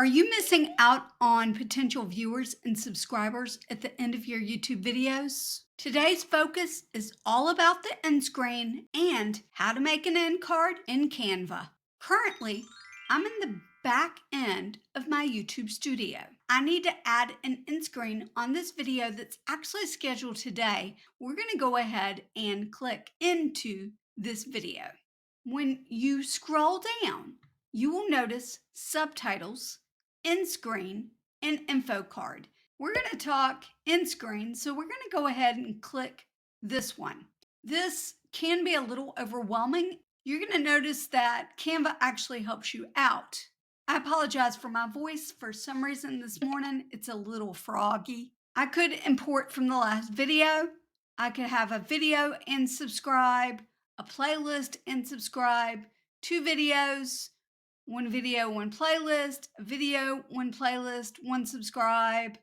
Are you missing out on potential viewers and subscribers at the end of your YouTube videos? Today's focus is all about the end screen and how to make an end card in Canva. Currently, I'm in the back end of my YouTube studio. I need to add an end screen on this video that's actually scheduled today. We're going to go ahead and click into this video. When you scroll down, you will notice subtitles, end screen, and info card. We're going to talk end screen, so we're going to go ahead and click this one. This can be a little overwhelming. You're going to notice that Canva actually helps you out. I apologize for my voice. For some reason this morning, it's a little froggy. I could import from the last video. I could have a video and subscribe, a playlist and subscribe, two videos, one video, one playlist, a video, one playlist, one subscribe.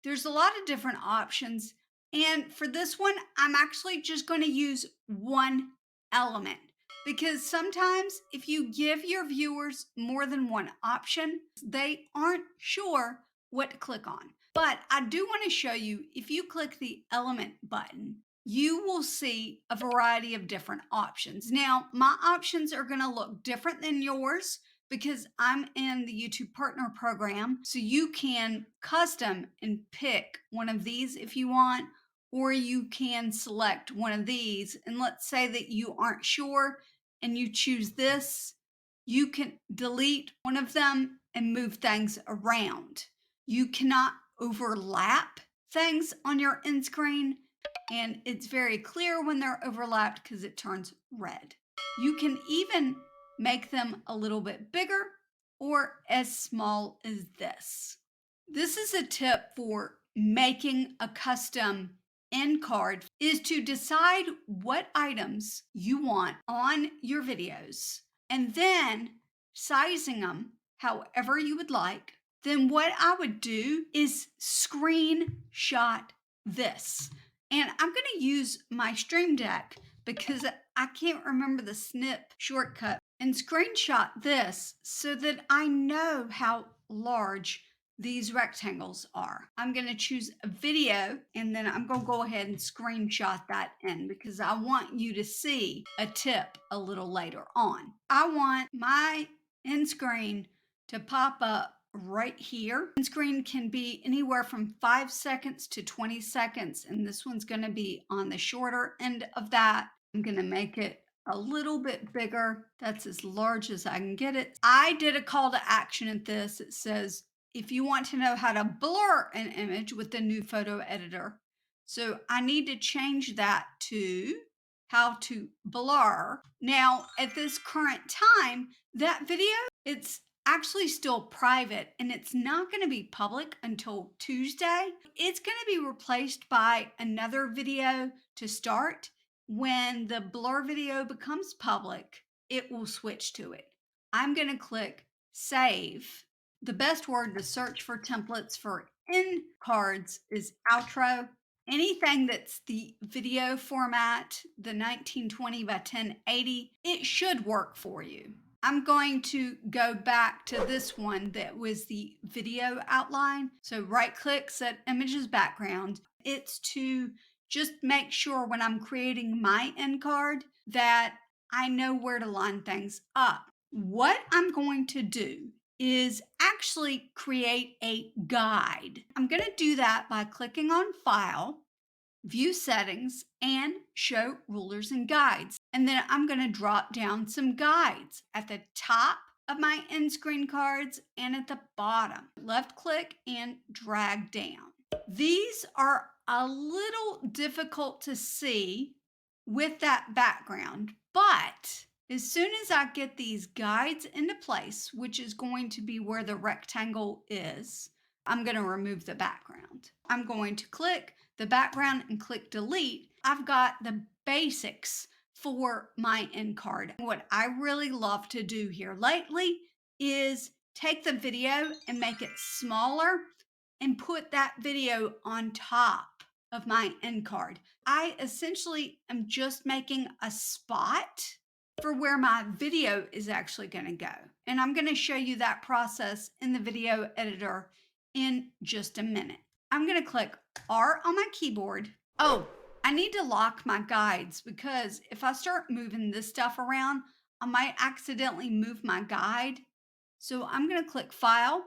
There's a lot of different options. And for this one, I'm actually just going to use one element because sometimes if you give your viewers more than one option, they aren't sure what to click on. But I do want to show you, if you click the element button, you will see a variety of different options. Now, my options are going to look different than yours because I'm in the YouTube Partner Program. So you can custom and pick one of these if you want, or you can select one of these. And let's say that you aren't sure and you choose this, you can delete one of them and move things around. You cannot overlap things on your end screen, and it's very clear when they're overlapped because it turns red. You can even make them a little bit bigger or as small as this. This is a tip for making a custom end card, is to decide what items you want on your videos and then sizing them however you would like. Then what I would do is screenshot this. And I'm going to use my Stream Deck because I can't remember the snip shortcut, and screenshot this so that I know how large these rectangles are. I'm going to choose a video and then I'm going to go ahead and screenshot that in because I want you to see a tip a little later on. I want my end screen to pop up right here. End screen can be anywhere from 5 seconds to 20 seconds, and this one's going to be on the shorter end of that. I'm going to make it a little bit bigger. That's as large as I can get it. I did a call to action at this. It says, if you want to know how to blur an image with the new photo editor. So I need to change that to how to blur. Now, at this current time, that video, it's actually still private and it's not going to be public until Tuesday. It's going to be replaced by another video to start. When the blur video becomes public, it will switch to it. I'm going to click save. The best word to search for templates for end cards is outro. Anything that's the video format, the 1920 by 1080, it should work for you. I'm going to go back to this one that was the video outline. So right click, set images background. It's to just make sure when I'm creating my end card that I know where to line things up. What I'm going to do is actually create a guide. I'm going to do that by clicking on File, View Settings, and Show Rulers and Guides. And then I'm going to drop down some guides at the top of my end screen cards and at the bottom. Left click and drag down. These are a little difficult to see with that background, but as soon as I get these guides into place, which is going to be where the rectangle is, I'm going to remove the background. I'm going to click the background and click delete. I've got the basics for my end card. What I really love to do here lately is take the video and make it smaller and put that video on top of my end card. I essentially am just making a spot for where my video is actually going to go. And I'm going to show you that process in the video editor in just a minute. I'm going to click R on my keyboard. Oh, I need to lock my guides because if I start moving this stuff around, I might accidentally move my guide. So I'm going to click File,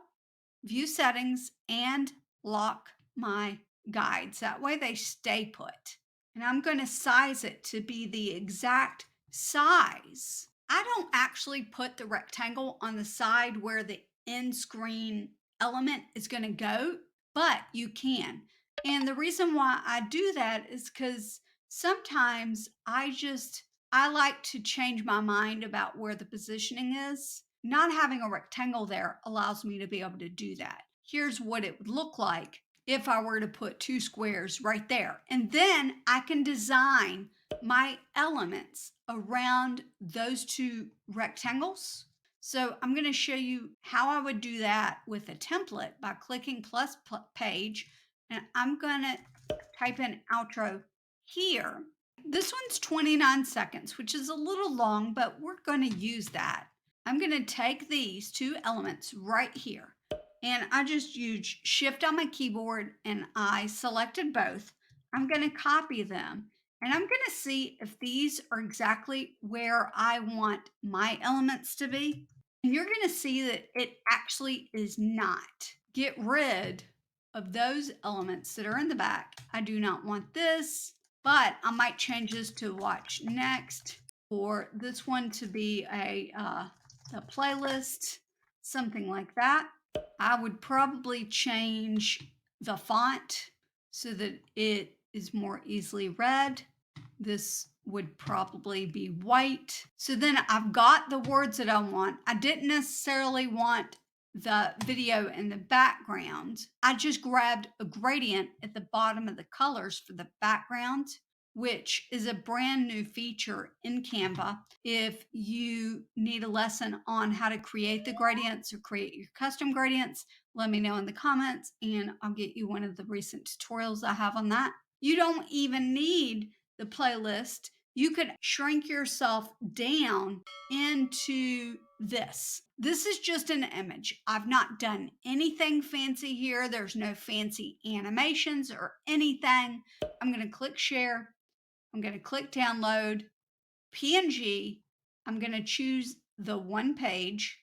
View Settings, and lock my guides. That way they stay put. And I'm going to size it to be the exact size. I don't actually put the rectangle on the side where the end screen element is going to go, but you can. And the reason why I do that is because sometimes I like to change my mind about where the positioning is. Not having a rectangle there allows me to be able to do that. Here's what it would look like if I were to put two squares right there. And then I can design my elements around those two rectangles. So I'm going to show you how I would do that with a template by clicking plus page. And I'm going to type in outro here. This one's 29 seconds, which is a little long, but we're going to use that. I'm going to take these two elements right here. And I just used Shift on my keyboard and I selected both. I'm going to copy them and I'm going to see if these are exactly where I want my elements to be. And you're going to see that it actually is not. Get rid of those elements that are in the back. I do not want this, but I might change this to watch next, or this one to be a playlist, something like that. I would probably change the font so that it is more easily read. This would probably be white. So then I've got the words that I want. I didn't necessarily want the video in the background. I just grabbed a gradient at the bottom of the colors for the background, which is a brand new feature in Canva. If you need a lesson on how to create the gradients or create your custom gradients, let me know in the comments and I'll get you one of the recent tutorials I have on that. You don't even need the playlist. You could shrink yourself down into this. This is just an image. I've not done anything fancy here. There's no fancy animations or anything. I'm going to click share. I'm going to click download PNG. I'm going to choose the one page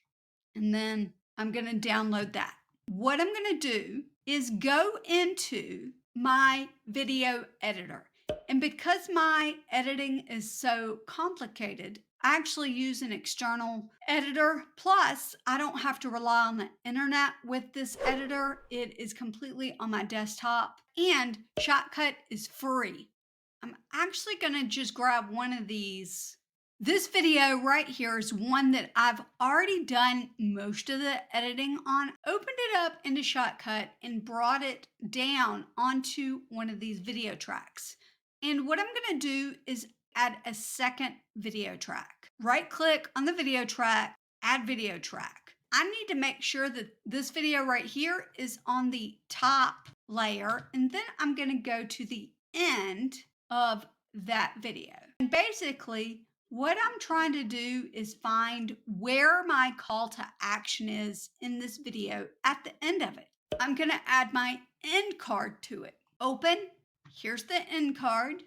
and then I'm going to download that. What I'm going to do is go into my video editor. And because my editing is so complicated, I actually use an external editor. Plus, I don't have to rely on the internet with this editor. It is completely on my desktop and ShotCut is free. I'm actually going to just grab one of these. This video right here is one that I've already done most of the editing on. Opened it up into ShotCut and brought it down onto one of these video tracks. And what I'm going to do is add a second video track. Right click on the video track, add video track. I need to make sure that this video right here is on the top layer. And then I'm going to go to the end of that video. And basically, what I'm trying to do is find where my call to action is in this video at the end of it. I'm going to add my end card to it. Open. Here's the end card.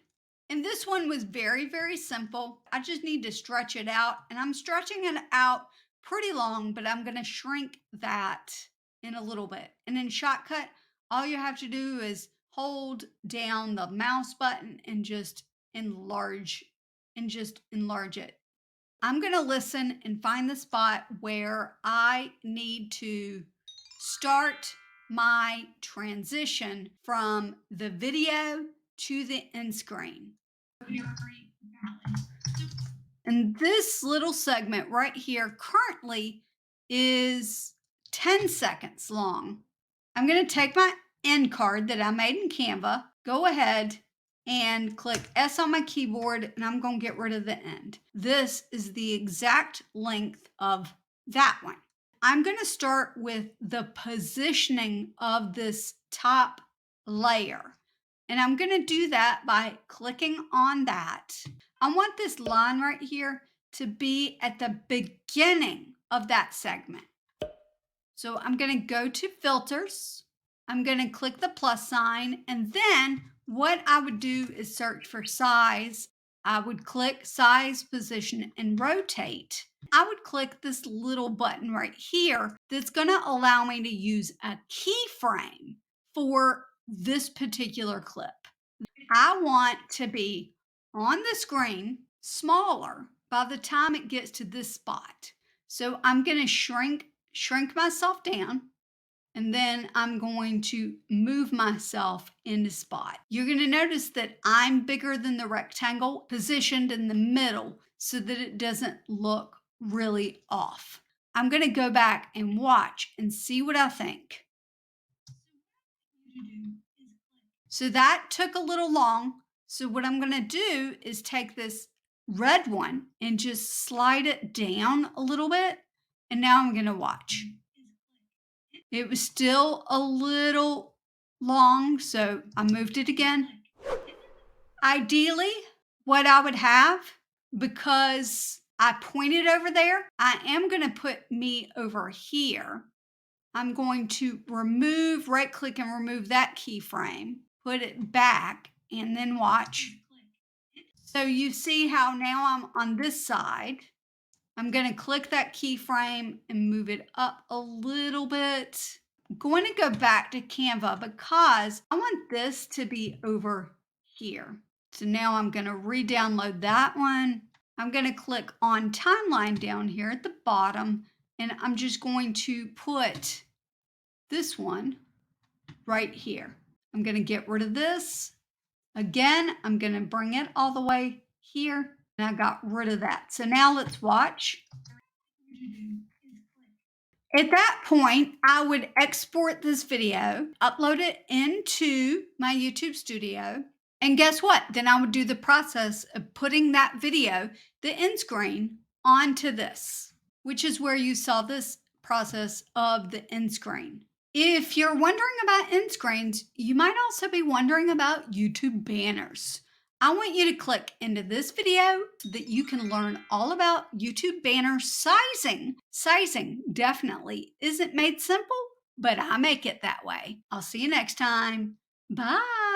And this one was very, very simple. I just need to stretch it out. And I'm stretching it out pretty long, but I'm going to shrink that in a little bit. And in ShotCut, all you have to do is hold down the mouse button and just enlarge it. I'm going to listen and find the spot where I need to start my transition from the video to the end screen. And this little segment right here currently is 10 seconds long. I'm going to take my end card that I made in Canva, go ahead and click S on my keyboard, and I'm going to get rid of the end. This is the exact length of that one. I'm going to start with the positioning of this top layer. And I'm going to do that by clicking on that. I want this line right here to be at the beginning of that segment. So I'm going to go to filters. I'm going to click the plus sign. And then what I would do is search for size. I would click size, position, and rotate. I would click this little button right here that's going to allow me to use a keyframe for this particular clip. I want to be on the screen smaller by the time it gets to this spot. So I'm going to shrink myself down, and then I'm going to move myself into spot. You're going to notice that I'm bigger than the rectangle, positioned in the middle so that it doesn't look really off. I'm going to go back and watch and see what I think. So that took a little long. So what I'm going to do is take this red one and just slide it down a little bit. And now I'm going to watch. It was still a little long, so I moved it again. Ideally, what I would have, because I pointed over there, I am going to put me over here. I'm going to right click and remove that keyframe, put it back, and then watch. So you see how now I'm on this side. I'm going to click that keyframe and move it up a little bit. I'm going to go back to Canva because I want this to be over here. So now I'm going to re-download that one. I'm going to click on timeline down here at the bottom, and I'm just going to put this one right here. I'm going to get rid of this. Again, I'm going to bring it all the way here, and I got rid of that. So now let's watch. At that point, I would export this video, upload it into my YouTube studio, and guess what? Then I would do the process of putting that video, the end screen, onto this, which is where you saw this process of the end screen. If you're wondering about end screens, you might also be wondering about YouTube banners. I want you to click into this video so that you can learn all about YouTube banner sizing. Sizing definitely isn't made simple, but I make it that way. I'll see you next time. Bye.